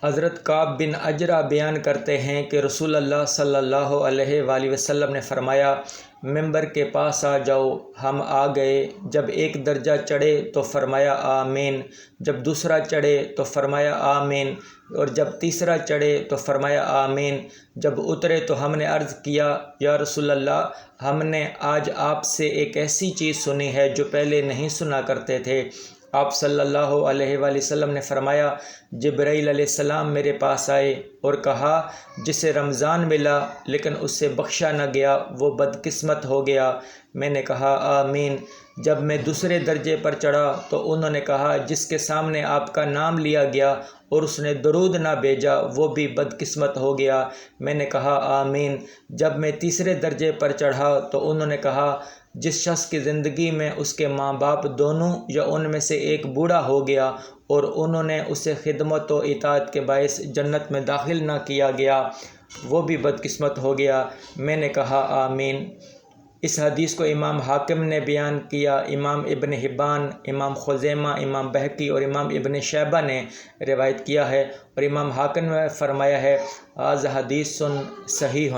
حضرت کعب بن عجرہ بیان کرتے ہیں کہ رسول اللہ صلی اللہ علیہ وآلہ وسلم نے فرمایا، ممبر کے پاس آ جاؤ۔ ہم آ گئے۔ جب ایک درجہ چڑھے تو فرمایا آمین، جب دوسرا چڑھے تو فرمایا آمین، اور جب تیسرا چڑھے تو فرمایا آمین۔ جب اترے تو ہم نے عرض کیا، یا رسول اللہ، ہم نے آج آپ سے ایک ایسی چیز سنی ہے جو پہلے نہیں سنا کرتے تھے۔ آپ صلی اللہ علیہ وآلہ وسلم نے فرمایا، جبرائیل علیہ السلام میرے پاس آئے اور کہا، جسے رمضان ملا لیکن اسے بخشا نہ گیا وہ بدقسمت ہو گیا۔ میں نے کہا آمین۔ جب میں دوسرے درجے پر چڑھا تو انہوں نے کہا، جس کے سامنے آپ کا نام لیا گیا اور اس نے درود نہ بھیجا وہ بھی بدقسمت ہو گیا۔ میں نے کہا آمین۔ جب میں تیسرے درجے پر چڑھا تو انہوں نے کہا، جس شخص کی زندگی میں اس کے ماں باپ دونوں یا ان میں سے ایک بوڑھا ہو گیا اور انہوں نے اسے خدمت و اطاعت کے باعث جنت میں داخل نہ کیا گیا وہ بھی بدقسمت ہو گیا۔ میں نے کہا آمین۔ اس حدیث کو امام حاکم نے بیان کیا، امام ابن حبان، امام خزیمہ، امام بہقی اور امام ابن شیبہ نے روایت کیا ہے، اور امام حاکم نے فرمایا ہے، ھذا حدیث صحیح۔